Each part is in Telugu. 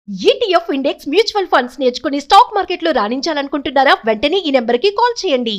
ETF ఇండెక్స్ మ్యూచువల్ ఫండ్స్ నేర్చుకుని స్టాక్ మార్కెట్లో రాణించాలనుకుంటున్నారా? వెంటనే ఈ నెంబర్కి కాల్ చేయండి.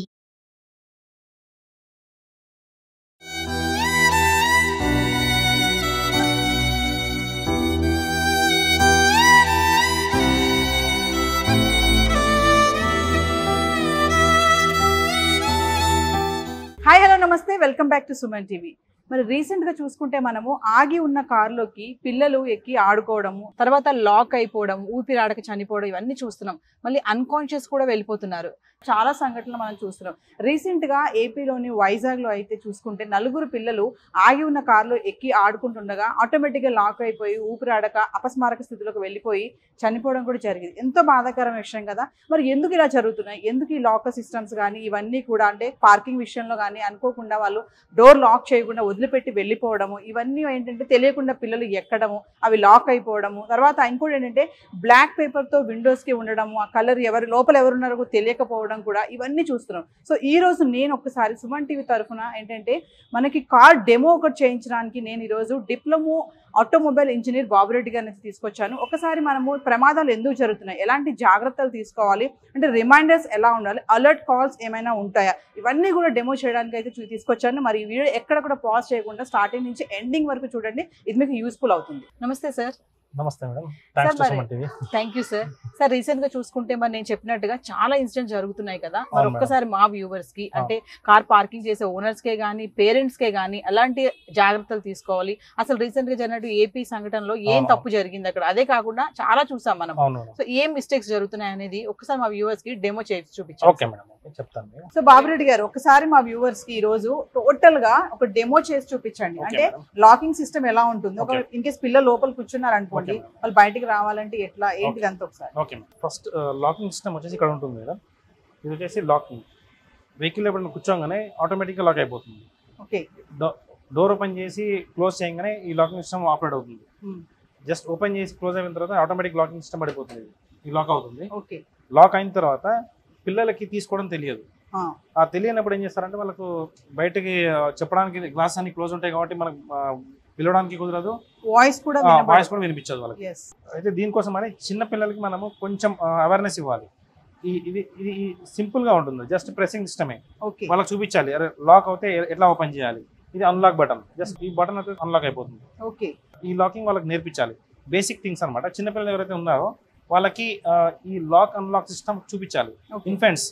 హాయ్ హలో నమస్తే, welcome back to Suman TV. మరి రీసెంట్గా చూసుకుంటే మనము ఆగి ఉన్న కారులోకి పిల్లలు ఎక్కి ఆడుకోవడము, తర్వాత లాక్ అయిపోవడం, ఊపిరాడక చనిపోవడం, ఇవన్నీ చూస్తున్నాం. మళ్ళీ అన్కాన్షియస్ కూడా వెళ్ళిపోతున్నారు. చాలా సంఘటనలు మనం చూస్తున్నాం. రీసెంట్గా ఏపీలోని వైజాగ్లో అయితే చూసుకుంటే నలుగురు పిల్లలు ఆగి ఉన్న కారులో ఎక్కి ఆడుకుంటుండగా ఆటోమేటిక్గా లాక్ అయిపోయి ఊపిరాడక అపస్మారక స్థితిలోకి వెళ్ళిపోయి చనిపోవడం కూడా జరిగింది. ఎంతో బాధాకరమైన విషయం కదా. మరి ఎందుకు ఇలా జరుగుతున్నాయి? ఎందుకు ఈ లాకర్ సిస్టమ్స్ కానీ ఇవన్నీ కూడా, అంటే పార్కింగ్ విషయంలో కానీ అనుకోకుండా వాళ్ళు డోర్ లాక్ చేయకుండా వదిలిపెట్టి వెళ్ళిపోవడము, ఇవన్నీ ఏంటంటే తెలియకుండా పిల్లలు ఎక్కడము, అవి లాక్ అయిపోవడము, తర్వాత ఇంకోటి ఏంటంటే బ్లాక్ పేపర్తో విండోస్కి ఉండడము, ఆ కలర్ ఎవరు లోపల ఎవరున్నారో తెలియకపోవడం కూడా, ఇవన్నీ చూస్తున్నాం. సో ఈ రోజు నేను ఒకసారి సుమన్ టీవీ తరఫున ఏంటంటే మనకి కార్ డెమో ఒకటి చేయించడానికి నేను ఈరోజు డిప్లొమో ఆటోమొబైల్ ఇంజనీర్ బాబురెడ్డి గారిని తీసుకొచ్చాను. ఒకసారి మనము ప్రమాదాలు ఎందుకు జరుగుతున్నాయి, ఎలాంటి జాగ్రత్తలు తీసుకోవాలి, అంటే రిమైండర్స్ ఎలా ఉండాలి, అలర్ట్ కాల్స్ ఏమైనా ఉంటాయా, ఇవన్నీ కూడా డెమో చేయడానికి అయితే తీసుకొచ్చాను. మరి ఈ వీడియో ఎక్కడ కూడా పాజ్ చేయకుండా స్టార్టింగ్ నుంచి ఎండింగ్ వరకు చూడండి, ఇది మీకు యూస్ఫుల్ అవుతుంది. నమస్తే సార్. నమస్తే madam, thanks to Suman TV. Thank you sir. Sir recent గా చూసుకుంటే మరి నేను చెప్పినట్టుగా చాలా ఇన్సిడెంట్స్ జరుగుతున్నాయి కదా. మరి ఒక్కసారి మా వ్యూవర్స్ కి, అంటే కార్ పార్కింగ్ చేసే ఓనర్స్ కే గానీ పేరెంట్స్ కే గానీ ఎలాంటి జాగ్రత్తలు తీసుకోవాలి, అసలు రీసెంట్ గా జరిగినట్టు ఏపీ సంఘటనలో ఏం తప్పు జరిగింది అక్కడ, అదే కాకుండా చాలా చూసాం మనం. సో ఏం మిస్టేక్స్ జరుగుతున్నాయి అనేది ఒకసారి మా వ్యూవర్స్ కి డెమో చేసి చూపించాం. ఓకే మేడం, చెప్తాను. సో బాబురెడ్డి గారు ఒకసారి మా వ్యూవర్స్ కి ఈ రోజు టోటల్ గా ఒక డెమో చేసి చూపించండి. అంటే లాకింగ్ సిస్టమ్ ఎలా ఉంటుంది, ఒక ఇన్ కేస్ పిల్లలు లోపల కూర్చున్నారు అనుకోండి, వాళ్ళు బయటికి రావాలంటే ఎట్లా ఏంటిది అంత ఒకసారి. ఓకే, ఫస్ట్ లాకింగ్ సిస్టమ్ వచ్చేసి ఇక్కడ ఉంటుంది మేడం. ఇది వచ్చేసి లాకింగ్, వెహికల్ ఎప్పుడు కూర్చోగానే ఆటోమేటిక్గా లాక్ అయిపోతుంది. ఓకే, డోర్ ఓపెన్ చేసి క్లోజ్ చేయగానే ఈ లాకింగ్ సిస్టమ్ ఆపరేట్ అవుతుంది. జస్ట్ ఓపెన్ చేసి క్లోజ్ అయిన తర్వాత ఆటోమేటిక్ లాకింగ్ సిస్టమ్ పడిపోతుంది, ఈ లాక్ అవుతుంది. ఓకే, లాక్ అయిన తర్వాత పిల్లలకి తీసుకోవడం తెలియదు. ఆ తెలియనప్పుడు ఏం చేస్తారంటే వాళ్ళకు బయటకి చెప్పడానికి గ్లాస్ అన్ని క్లోజ్ ఉంటాయి కాబట్టి మనకు పిలవడానికి కుదరదు, వాయిస్ కూడా వినిపించదు వాళ్ళకి. అయితే దీనికోసం అని చిన్న పిల్లలకి మనము కొంచెం అవేర్నెస్ ఇవ్వాలి. ఇది సింపుల్ గా ఉంటుంది, జస్ట్ ప్రెసింగ్ సిస్టమే. వాళ్ళకి చూపించాలి, అరే లాక్ అవుతే ఎట్లా ఓపెన్ చేయాలి. ఇది అన్లాక్ బటన్, జస్ట్ ఈ బటన్ అయితే అన్లాక్ అయిపోతుంది. ఈ లాకింగ్ వాళ్ళకి నేర్పించాలి, బేసిక్ థింగ్స్ అనమాట. చిన్నపిల్లలు ఎవరైతే ఉన్నారో వాళ్ళకి ఈ లాక్ అన్లాక్ సిస్టమ్ చూపించాలి. ఇన్ఫెంట్స్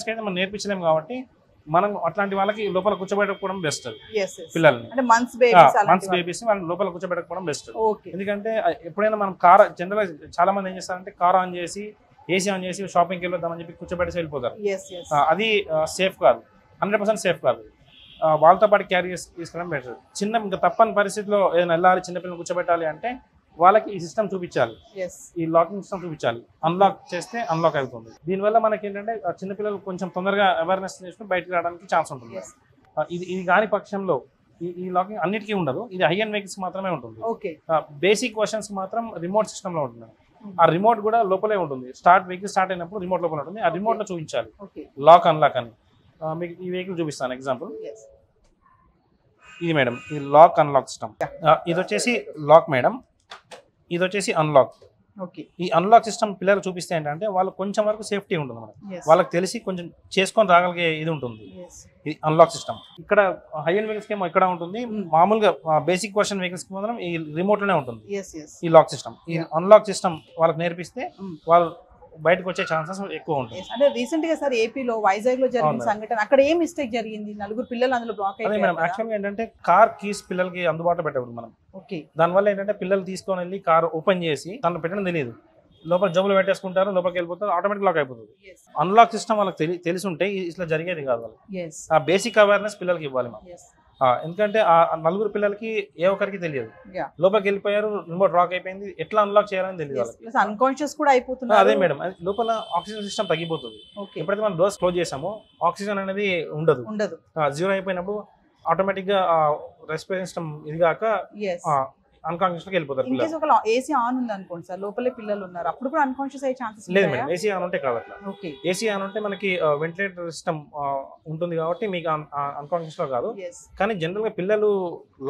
కి అయితే మనం నేర్పించలేము కాబట్టి మనం అట్లాంటి వాళ్ళకి లోపల కూర్చోబెట్టకపోవడం బెస్ట్. పిల్లల్ని మంత్స్ బేబీస్ వాళ్ళని లోపల కూర్చోబెట్టకపోవడం బెస్ట్. ఎందుకంటే ఎప్పుడైనా మనం కార్ జనరల్ చాలా మంది ఏం చేస్తారంటే కార్ ఆన్ చేసి ఏసీ ఆన్ చేసి షాపింగ్కి వెళ్ళొద్దామని చెప్పి కూర్చోబెట్టేసి వెళ్ళిపోతారు. అది సేఫ్ కాదు, 100% సేఫ్ కాదు. వాళ్ళతో పాటు క్యారీ తీసుకోవడం బెటర్. ఇంకా తప్పని పరిస్థితిలో ఏదైనా వెళ్ళాలి, చిన్నపిల్లలు కూర్చోబెట్టాలి అంటే వాళ్ళకి ఈ సిస్టమ్ చూపించాలి, ఈ లాకింగ్ సిస్టమ్ చూపించాలి. అన్లాక్ చేస్తే అన్లాక్ అవుతుంది. దీనివల్ల మనకి ఏంటంటే చిన్నపిల్లలు కొంచెం తొందరగా అవేర్నెస్ చేసుకుని బయటకు రావడానికి ఛాన్స్ ఉంటుంది. ఇది కాని పక్షంలో ఈ లాకింగ్ అన్నిటికీ ఉండదు, ఇది హై అండ్ వెహికల్స్ మాత్రమే ఉంటుంది. బేసిక్ వర్షన్స్ మాత్రం రిమోట్ సిస్టమ్ లో ఉంటుంది. ఆ రిమోట్ కూడా లోపలే ఉంటుంది. వెహికల్ స్టార్ట్ అయినప్పుడు రిమోట్ లోపల ఉంటుంది. ఆ రిమోట్ లో చూపించాలి లాక్ అన్లాక్ అని. మీకు ఈ వెహికల్ చూపిస్తాను ఎగ్జాంపుల్. ఇది మేడం, ఇది లాక్ అన్లాక్ సిస్టమ్. ఇది వచ్చేసి లాక్ మేడం, ఇది వచ్చేసి అన్లాక్. ఈ అన్లాక్ సిస్టమ్ పిల్లలు చూపిస్తే ఏంటంటే వాళ్ళు కొంచెం వరకు సేఫ్టీ ఉంటుంది మనకు, వాళ్ళకి తెలిసి కొంచెం చేసుకొని రాగలిగే ఇది ఉంటుంది. ఇది అన్లాక్ సిస్టమ్. ఇక్కడ హై అండ్ వెహికల్స్ ఏమో ఇక్కడ ఉంటుంది, మామూలుగా బేసిక్ వర్షన్ వెహికల్స్ కి మాత్రం ఈ రిమోట్ లోనే ఉంటుంది ఈ లాక్ సిస్టమ్. ఈ అన్లాక్ సిస్టమ్ వాళ్ళకి నేర్పిస్తే వాళ్ళు బయటకు వచ్చే ఛాన్సెస్ ఎక్కువ ఉంటాయి. అంటే రీసెంట్ గా సార్ ఏపీలో వైజాగ్ లో జరిగిన సంఘటన, అక్కడ ఏం మిస్టేక్ జరిగింది, నలుగురు పిల్లలు అందులో బ్లాక్ అయ్యారు. మేడం యాక్చువల్గా ఏంటంటే కార్ కీస్ పిల్లలకి అందుబాటులో పెట్టకూడదు మనం. దానివల్ల ఏంటంటే పిల్లలు తీసుకొని వెళ్ళి కార్ ఓపెన్ చేసి తను పెట్టడం తెలియదు, లోపల జబ్బులు పెట్టేసుకుంటారు, లోపలికి వెళ్ళిపోతారు, ఆటోమేటిక్ లాక్ అయిపోతుంది. అన్లాక్ సిస్టమ్ వాళ్ళకి తెలిసి ఉంటే ఇట్లా జరిగేది కాదు. వాళ్ళకి ఆ బేసిక్ అవేర్నెస్ పిల్లలకి ఇవ్వాలి మనం. ఎందుకంటే ఆ నలుగురు పిల్లలకి ఏ ఒక్కరికి తెలియదు, లోపలికి వెళ్ళిపోయారు, రిమోట్ లాక్ అయిపోయింది, ఎట్లా అన్లాక్ చేయాలని తెలియదు వాళ్ళకి. అన్కాన్షియస్ కూడా అయిపోతుంది. అదే మేడం, లోపల ఆక్సిజన్ సిస్టమ్ తగ్గిపోతుంది. ఎప్పుడైతే మనం డోర్స్ క్లోజ్ చేసామో ఆక్సిజన్ అనేది ఉండదు. జీరో అయిపోయినప్పుడు ఆటోమేటిక్ గా రెస్పిరేషన్ సిస్టమ్ ఇది కాక అన్కాన్షియస్ కి వెళ్ళిపోతారు. ఏసీ ఆన్ ఉంది అనుకోండి సార్, లోపలే పిల్లలు ఉన్నారు, అప్పుడు కూడా అన్కాన్షియస్ అయ్యే ఛాన్సెస్ లేదు మేడం. ఏసీ ఆన్ ఉంటే కాదు అట్లా. ఏసీ ఆన్ ఉంటే మనకి వెంటిలేటర్ సిస్టమ్ ఉంటుంది కాబట్టి మీకు అన్కాన్షియస్ లో కాదు. కానీ జనరల్ గా పిల్లలు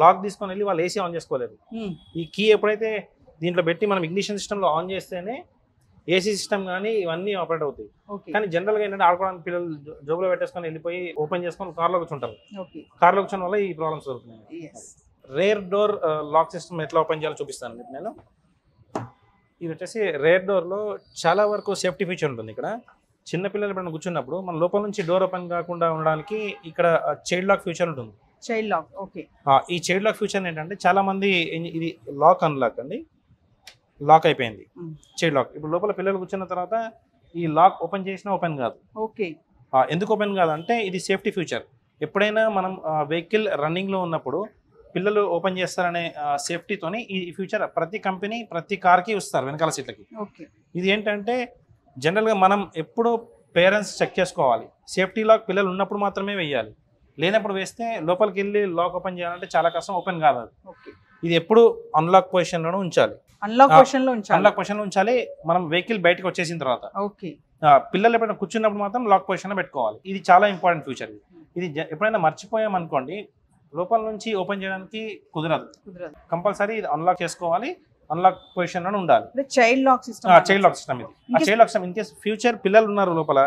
లాక్ తీసుకొని వెళ్ళి వాళ్ళు ఏసీ ఆన్ చేసుకోలేదు. ఈ కీ ఎప్పుడైతే దీంట్లో పెట్టి మనం ఇగ్నిషన్ సిస్టంలో ఆన్ చేస్తేనే ఏసీ సిస్టమ్ కానీ ఇవన్నీ ఆపరేట్ అవుతాయి. కానీ జనరల్గా ఏంటంటే ఆడుకోవడానికి పిల్లలు జోబులో పెట్టేసుకొని వెళ్ళిపోయి ఓపెన్ చేసుకొని కార్లో కూర్చుంటారు. కార్లో కూర్చోవడం వల్ల ఈ ప్రాబ్లమ్స్ జరుగుతున్నాయి. రేర్ డోర్ లాక్ సిస్టమ్ ఎట్లా ఓపెన్ చేయాలో చూపిస్తాను నేను. ఇది వచ్చేసి రేర్ డోర్లో చాలా వరకు సేఫ్టీ ఫీచర్ ఉంటుంది. ఇక్కడ చిన్నపిల్లలు ఎప్పుడైనా కూర్చున్నప్పుడు మన లోపల నుంచి డోర్ ఓపెన్ కాకుండా ఉండడానికి ఇక్కడ చైల్డ్ లాక్ ఫీచర్ ఉంటుంది. Child lock, okay. ఈ చైల్డ్ లాక్ ఫీచర్ ఏంటంటే చాలా మంది ఇది లాక్ అన్లాక్ అండి, లాక్ అయిపోయింది చైల్డ్ లాక్. ఇప్పుడు లోపల పిల్లలు కూర్చున్న తర్వాత ఈ లాక్ ఓపెన్ చేసినా ఓపెన్ కాదు. ఓకే. ఎందుకు ఓపెన్ కాదంటే ఇది సేఫ్టీ ఫీచర్. ఎప్పుడైనా మనం వెహికల్ రన్నింగ్లో ఉన్నప్పుడు పిల్లలు ఓపెన్ చేస్తారనే సేఫ్టీతోని ఈ ఫ్యూచర్ ప్రతి కంపెనీ ప్రతి కార్కి ఇస్తారు వెనకాల సీట్లకి. ఇది ఏంటంటే జనరల్గా మనం ఎప్పుడూ పేరెంట్స్ చెక్ చేసుకోవాలి. సేఫ్టీ లాక్ పిల్లలు ఉన్నప్పుడు మాత్రమే వేయాలి, లేనప్పుడు వేస్తే లోపలికి వెళ్ళి లాక్ ఓపెన్ చేయాలంటే చాలా కష్టం, ఓపెన్ కాదు అది. ఇది ఎప్పుడు అన్లాక్ పొజిషన్లోనే ఉంచాలి. అన్లాక్ పొజిషన్లో ఉంచాలి మనం వెహికల్ బయటకు వచ్చేసిన తర్వాత. పిల్లలు ఎప్పుడైనా కూర్చున్నప్పుడు మాత్రం లాక్ పొజిషన్లో పెట్టుకోవాలి. ఇది చాలా ఇంపార్టెంట్ ఫీచర్. ఇది ఎప్పుడైనా మర్చిపోయామనుకోండి లోపల నుంచి ఓపెన్ చేయడానికి కుదరదు. కంపల్సరీ ఇది అన్లాక్ చేసుకోవాలి, అన్లాక్ పొజిషన్ లో ఉండాలి. చైల్డ్ లాక్ సిస్టమ్ ఇది. ఆ child lock system in case future పిల్లలు ఉన్నారు లోపల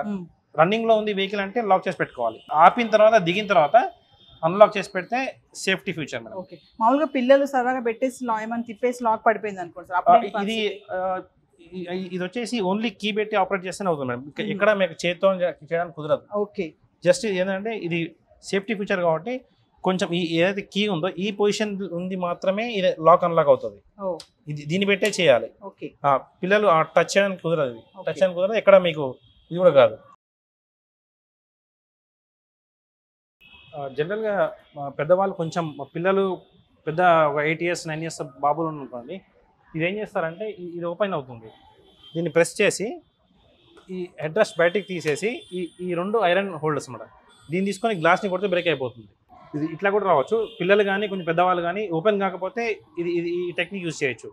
రన్నింగ్ లో ఉంది వెహికల్ అంటే లాక్ చేసి పెట్టుకోవాలి. ఆపిన తర్వాత దిగిన తర్వాత అన్లాక్ చేసి పెడితే సేఫ్టీ ఫీచర్. ఓకే. మామూలుగా పిల్లలు సరదాగా పెట్టేసి ఏమైనా తిప్పేసి లాక్ పడిపోయింది అనుకోండి, ఇది వచ్చేసి ఓన్లీ కీ పెట్టి ఆపరేట్ చేస్తేనే అవుతుంది మేడం. ఇక్కడ మీకు చేతితో చేయడానికి కుదరదు. ఓకే. జస్ట్ ఏంటంటే ఇది సేఫ్టీ ఫీచర్ కాబట్టి కొంచెం ఈ ఏదైతే కీ ఉందో ఈ పొజిషన్ ఉంది మాత్రమే ఇది లాక్ అన్లాక్ అవుతుంది. ఇది దీన్ని పెట్టే చేయాలి. పిల్లలు టచ్ చేయడానికి కుదరదు. టచ్ చేయడానికి కుదరదు. ఎక్కడ మీకు ఇది కూడా కాదు. జనరల్గా పెద్దవాళ్ళు కొంచెం పిల్లలు పెద్ద ఒక 8 years 9 years బాబులు అనుకోండి, ఇది ఏం చేస్తారంటే ఇది ఓపెన్ అవుతుంది. దీన్ని ప్రెస్ చేసి ఈ హెడ్ రెస్ట్ బయటికి తీసేసి ఈ 2 ఐరన్ హోల్డర్స్ అన్నమాట, దీన్ని తీసుకొని గ్లాస్ని కొడితే బ్రేక్ అయిపోతుంది. ఇది ఇట్లా కూడా రావచ్చు. పిల్లలు కానీ కొంచెం పెద్దవాళ్ళు కానీ ఓపెన్ కాకపోతే ఇది ఈ టెక్నిక్ యూజ్ చేయొచ్చు.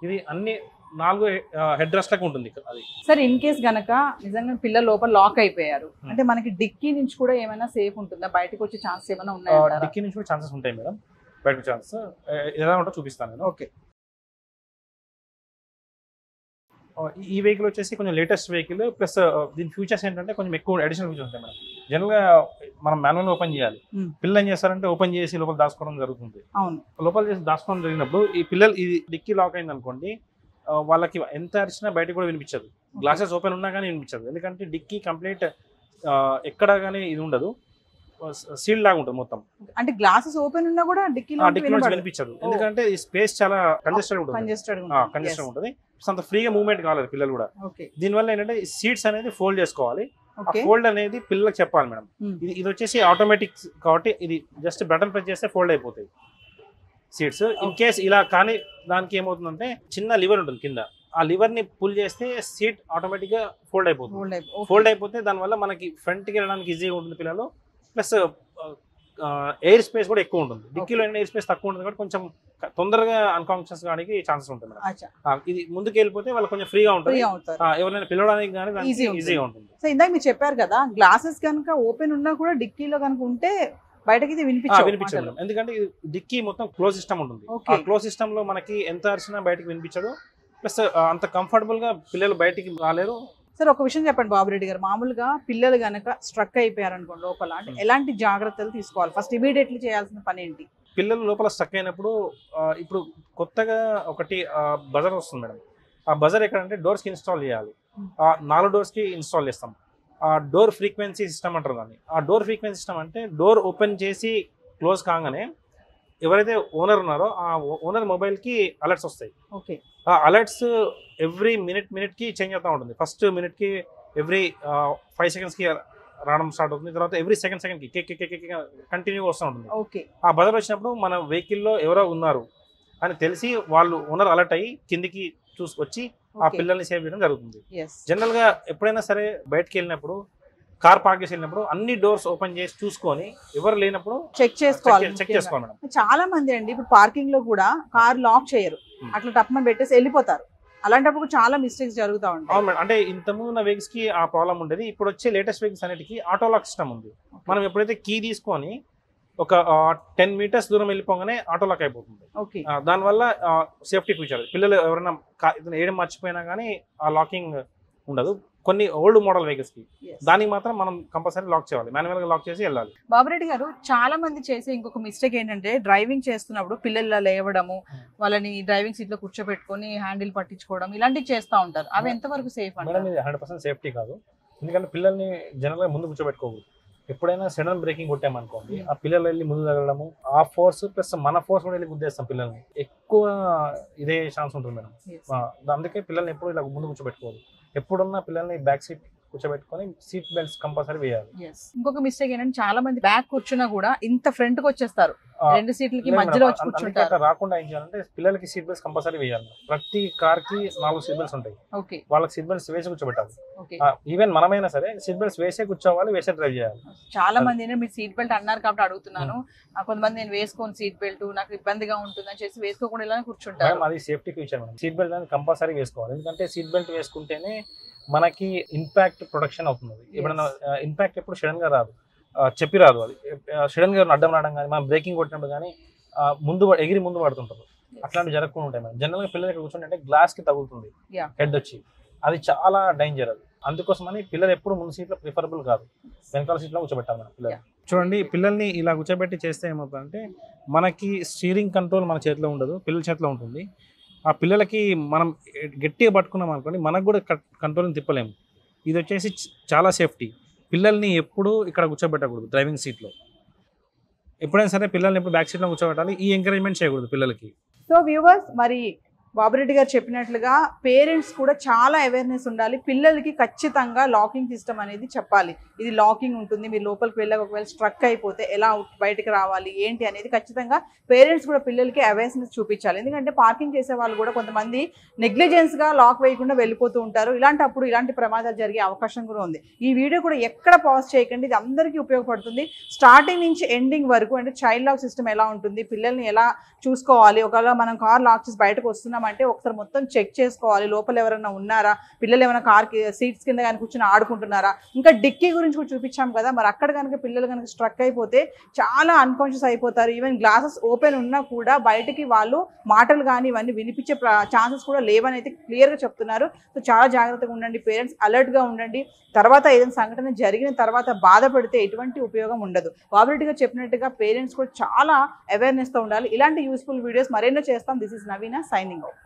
ఇది అన్ని 4 హెడ్ రెస్ట్లకు ఉంటుంది. అది సార్ ఇన్ కేస్ గనక నిజంగా పిల్లలు లోపల లాక్ అయిపోయారు అంటే మనకి డిక్కీ నుంచి కూడా ఏమైనా సేఫ్ ఉంటుందా? బయటకు వచ్చే ఛాన్సెస్ ఏమైనా ఉన్నాయా? డిక్కీ నుంచి కూడా ఛాన్సెస్ ఉంటాయి మేడం. బయటకు ఛాన్సెస్ ఎలా ఉంటుందో చూపిస్తాను నేను. ఓకే. ఈ వెహికల్ వచ్చేసి కొంచెం లేటెస్ట్ వెహికల్ ప్లస్ దీని ఫ్యూచర్స్ ఏంటంటే కొంచెం ఎక్కువ అడిషనల్ ఫీచర్స్ ఉంటాయి మేడం. జనరల్గా మనం మాన్యువల్ ఓపెన్ చేయాలి. పిల్లలు ఏం చేస్తారంటే ఓపెన్ చేసి లోపల దాచుకోవడం జరుగుతుంది. లోపల చేసి దాచుకోవడం జరిగినప్పుడు ఈ పిల్లలు ఇది డిక్కీ లాక్ అయింది అనుకోండి, వాళ్ళకి ఎంత అరిచినా బయటకు కూడా వినిపించదు. గ్లాసెస్ ఓపెన్ ఉన్నా కానీ వినిపించదు. ఎందుకంటే డిక్కీ కంప్లీట్ ఎక్కడ కానీ ఇది ఉండదు, సీల్ లాగా ఉంటుంది మొత్తం. అంటే గ్లాసెస్ ఓపెన్ ఉన్నా కూడా డిక్కీలో వినిపించదు. ఎందుకంటే ఈ స్పేస్ చాలా కంజెస్టెడ్ ఉంటుంది. అంత ఫ్రీగా మూవ్మెంట్ కావాలి పిల్లలు కూడా. దీనివల్ల ఏంటంటే సీట్స్ అనేది ఫోల్డ్ చేసుకోవాలి. ఆ ఫోల్డ్ అనేది పిల్లలకు చెప్పాలి మేడం. ఇది వచ్చేసి ఆటోమేటిక్ కాబట్టి ఇది జస్ట్ బటన్ ప్రెస్ చేస్తే ఫోల్డ్ అయిపోతాయి సీట్స్. ఇన్ కేస్ ఇలా కానీ దానికి ఏమవుతుందంటే చిన్న లివర్ ఉంటుంది కింద, ఆ లివర్ ని పుల్ చేస్తే సీట్ ఆటోమేటిక్ గా ఫోల్డ్ అయిపోతుంది. ఫోల్డ్ అయిపోతే దానివల్ల మనకి ఫ్రంట్ కి వెళ్ళడానికి ఈజీగా ఉంటుంది పిల్లలు. ప్లస్ ఎయిర్ స్పేస్ కూడా ఎక్కువ ఉంటుంది. డిక్కీలో ఎయిర్ స్పేస్ తక్కువ ఉంటుంది కాబట్టి కొంచెం తొందరగా అన్కాన్షియస్ కావడానికి ఛాన్సెస్ ఉంటుంది మేడం. ఇది ముందుకు వెళ్ళిపోతే వాళ్ళకి కొంచెం ఫ్రీగా ఉంటుంది, ఎవరైనా పిలవడానికి కానీ ఈజీగా ఉంటుంది. సో ఇందాక మీరు చెప్పారు కదా గ్లాసెస్ కనుక ఓపెన్ ఉన్నా కూడా డిక్కీలో కనుక ఉంటే బయటకి వినిపించదు. ఎందుకంటే డిక్కీ మొత్తం క్లోజ్ సిస్టమ్ ఉంటుంది. ఆ క్లోజ్ సిస్టమ్ లో మనకి ఎంత అరిచినా బయటకి వినిపించదు. ప్లస్ అంత కంఫర్టబుల్ గా పిల్లలు బయటికి రాలేరు. సార్ ఒక విషయం చెప్పండి బాబురెడ్డి గారు, మామూలుగా పిల్లలు గనక స్ట్రక్ అయిపోయారు అనుకోండి లోపల, అంటే ఎలాంటి జాగ్రత్తలు తీసుకోవాలి? ఫస్ట్ ఇమీడియట్లీ చేయాల్సిన పని ఏంటి? పిల్లలు లోపల స్ట్రక్ అయినప్పుడు ఇప్పుడు కొత్తగా ఒకటి బజర్ వస్తుంది మేడం. ఆ బజర్ ఎక్కడంటే డోర్స్ కి ఇన్స్టాల్ చేయాలి. 4 doors కి ఇన్స్టాల్ చేస్తాం. ఆ డోర్ ఫ్రీక్వెన్సీ సిస్టమ్ అంటారు దాన్ని. ఆ డోర్ ఫ్రీక్వెన్సీ సిస్టమ్ అంటే డోర్ ఓపెన్ చేసి క్లోజ్ కాగానే ఎవరైతే ఓనర్ ఉన్నారో ఆ ఓనర్ మొబైల్ కి అలర్ట్స్ వస్తాయి. ఆ అలర్ట్స్ ఎవ్రీ మినిట్ కి చేంజ్ అవుతూ ఉంటుంది. ఫస్ట్ మినిట్ కి ఎవ్రీ 5 seconds కి రావడం స్టార్ట్ అవుతుంది. తర్వాత ఎవ్రీ సెకండ్ కి కంటిన్యూగా వస్తూ ఉంటుంది. ఆ బజర్ వచ్చినప్పుడు మన వెహికల్లో ఎవరో ఉన్నారు అని తెలిసి వాళ్ళు ఓనర్ అలర్ట్ అయ్యి కిందికి చూసుకొచ్చి ఆ పిల్లల్ని సేవ్ చేయడం జరుగుతుంది. జనరల్ గా ఎప్పుడైనా సరే బయటకు వెళ్ళినప్పుడు కార్ పార్క్ చేసి వెళ్ళినప్పుడు అన్ని డోర్స్ ఓపెన్ చేసి చూసుకొని ఎవరు లేనప్పుడు చెక్ చేసుకోవాలి మేడం. చాలా మంది అండి ఇప్పుడు పార్కింగ్ లో కూడా కార్ లాక్ చేయరు, అట్లా టప్మని పెట్టేసి వెళ్ళిపోతారు. అలాంటప్పుడు చాలా మిస్టేక్స్ జరుగుతూ ఉంటాయి. అవును మేడం. అంటే ఇంతకుముందు ఉన్న వెహికల్స్ కి ఆ ప్రాబ్లం ఉండేది. ఇప్పుడు వచ్చే లేటెస్ట్ వెహికల్స్ అన్నిటికీ ఆటో లాక్ సిస్టమ్ ఉంది. మనం ఎప్పుడైతే కీ తీసుకొని ఒక 10 meters దూరం వెళ్ళిపోగానే ఆటో లాక్ అయిపోతుంది. దానివల్ల సేఫ్టీ ఫీచర్. పిల్లలు ఎవరైనా వేయడం మర్చిపోయినా కానీ ఆ లాకింగ్ ఉండదు. కొన్ని ఓల్డ్ మోడల్ వెహికల్స్ కి దానికి మాత్రం మనం కంపల్సరీ లాక్ చేయాలి, మాన్యువల్ గా లాక్ చేసి వెళ్ళాలి. బాబురెడ్డి గారు, చాలా మంది చేసే ఇంకొక మిస్టేక్ ఏంటంటే డ్రైవింగ్ చేస్తున్నప్పుడు పిల్లలు లేవడము, వాళ్ళని డ్రైవింగ్ సీట్ లో కూర్చోబెట్టుకొని హ్యాండిల్ పట్టించుకోవడం ఇలాంటివి చేస్తూ ఉంటారు. అవి ఎంతవరకు సేఫ్ మేడం? ఇది 100% సేఫ్టీ కాదు. ఎందుకంటే పిల్లల్ని జనరల్ గా ముందు కూర్చోబెట్టుకోకూడదు. ఎప్పుడైనా సడన్ బ్రేకింగ్ కొట్టామనుకోండి, ఆ పిల్లలు వెళ్ళి ముందు తగలడము, ఆ ఫోర్స్ ప్లస్ మన ఫోర్స్ కూడా వెళ్ళి గుద్దేస్తాం పిల్లల్ని, ఎక్కువ ఇదే ఛాన్స్ ఉంటుంది మేడం. అందుకే పిల్లల్ని ఎప్పుడు ఇలా ముందు కూర్చోబెట్టుకోవద్దు. ఎప్పుడున్నా పిల్లల్ని బ్యాక్ సీట్ కూర్చోబెట్టుకొని సీట్ బెల్ట్స్ కంపల్సరీ వేయాలి. ఇంకొక మిస్టేక్ ఏంటంటే చాలా మంది బ్యాక్ కూర్చున్నా కూడా ఇంత ఫ్రంట్ కి వచ్చేస్తారు, 2 సీట్లకి మధ్యలో వచ్చి కూర్చుంటారు. రాకుండా ఏం చేయాలంటే పిల్లలకి సీట్ బెల్ట్స్ కంపల్సరీ వేయాలి. ప్రతి కార్ కి 4 సీట్ బెల్ట్స్ ఉంటాయి. వాళ్ళకి సీట్ బెల్ట్స్ వేసి కూర్చోబెట్టాలి. ఈవెన్ మనమైనా సరే సీట్ బెల్ట్స్ వేసే కూర్చోవాలి, వేసే డ్రైవ్ చేయాలి. చాలా మంది మీరు సీట్ బెల్ట్ అన్నారు కాబట్టి అడుగుతున్నాను. కొంతమంది నేను వేసుకోను సీట్ బెల్ట్, నాకు ఇబ్బందిగా ఉంటుంది అని చేసి వేసుకోకుండా ఇలా కూర్చుంటారు. అది safety feature madam. Seat belt అనేది కంపల్సరీ వేసుకోవాలి. ఎందుకంటే సీట్ బెల్ట్ వేసుకుంటేనే మనకి ఇంపాక్ట్ ప్రొటెక్షన్ అవుతుంది. ఎప్పుడైనా ఇంపాక్ట్ ఎప్పుడు సడన్ గా రాదు, చెప్పి రాదు. అది సడన్ గా అడ్డం రావడం కానీ, మనం బ్రేకింగ్ కొట్టినప్పుడు కానీ ఎగిరి ముందు పడుతుంటారు. అట్లాంటివి జరగకుండా ఉంటాయి మేడం. జనరల్ గా పిల్లలకి కూర్చుంటే గ్లాస్ కి తగులుతుంది హెడ్ వచ్చి, అది చాలా డేంజర్. అది అందుకోసమని పిల్లలు ఎప్పుడు ముందు సీట్లో ప్రిఫరబుల్ కాదు, వెనకాల సీట్లో కూర్చోబెట్టాలి మనం పిల్లలు. చూడండి, పిల్లల్ని ఇలా కూర్చోబెట్టి చేస్తే ఏమవుతుందంటే మనకి స్టీరింగ్ కంట్రోల్ మన చేతిలో ఉండదు, పిల్లల చేతిలో ఉంటుంది. ఆ పిల్లలకి మనం గట్టిగా పట్టుకున్నాం అనుకోండి, మనకు కూడా కంట్రోల్ని తిప్పలేము. ఇది వచ్చేసి చాలా సేఫ్టీ. పిల్లల్ని ఎప్పుడు ఇక్కడ కూర్చోబెట్టకూడదు డ్రైవింగ్ సీట్లో. ఎప్పుడైనా సరే పిల్లల్ని ఎప్పుడు బ్యాక్ సీట్లో కూర్చోబెట్టాలి. ఈ ఎంకరేజ్మెంట్ చేయకూడదు పిల్లలకి. సో వ్యూవర్స్, మరి బాబురెడ్డి గారు చెప్పినట్లుగా పేరెంట్స్ కూడా చాలా అవేర్నెస్ ఉండాలి. పిల్లలకి ఖచ్చితంగా లాకింగ్ సిస్టమ్ అనేది చెప్పాలి. ఇది లాకింగ్ ఉంటుంది, మీరు లోపలికి వెళ్ళాక ఒకవేళ స్ట్రక్ అయిపోతే ఎలా బయటకు రావాలి ఏంటి అనేది ఖచ్చితంగా పేరెంట్స్ కూడా పిల్లలకి అవేర్నెస్ చూపించాలి. ఎందుకంటే పార్కింగ్ చేసే వాళ్ళు కూడా కొంతమంది నెగ్లిజెన్స్గా లాక్ వేయకుండా వెళ్ళిపోతూ ఉంటారు. ఇలాంటప్పుడు ఇలాంటి ప్రమాదాలు జరిగే అవకాశం కూడా ఉంది. ఈ వీడియో కూడా ఎక్కడ పాజ్ చేయకండి, ఇది అందరికీ ఉపయోగపడుతుంది. స్టార్టింగ్ నుంచి ఎండింగ్ వరకు, అంటే చైల్డ్ లాక్ సిస్టమ్ ఎలా ఉంటుంది, పిల్లల్ని ఎలా చూసుకోవాలి, ఒకవేళ మనం కార్ లాక్ చేసి బయటకు వస్తున్నామంటే ఒకసారి మొత్తం చెక్ చేసుకోవాలి, లోపల ఎవరైనా ఉన్నారా, పిల్లలు ఏమైనా కార్ సీట్స్ కింద కానీ కూర్చొని ఆడుకుంటున్నారా, ఇంకా డిక్కీ గురించి కూడా చూపించాం కదా. మరి అక్కడ కనుక పిల్లలు కనుక స్ట్రక్ అయిపోతే చాలా అన్కాన్షియస్ అయిపోతారు. ఈవెన్ గ్లాసెస్ ఓపెన్ ఉన్నా కూడా బయటికి వాళ్ళు మాటలు కానీ ఇవన్నీ వినిపించే ఛాన్సెస్ కూడా లేవని అయితే క్లియర్గా చెప్తున్నారు. సో చాలా జాగ్రత్తగా ఉండండి, పేరెంట్స్ అలర్ట్గా ఉండండి. తర్వాత ఏదైనా సంఘటన జరిగిన తర్వాత బాధపడితే ఎటువంటి ఉపయోగం ఉండదు. బాబురెడ్డిగా చెప్పినట్టుగా పేరెంట్స్ కూడా చాలా అవేర్నెస్తో ఉండాలి. ఇలాంటి యూస్ఫుల్ వీడియోస్ మరెన్నో చేస్తాం. This is Naveena signing out.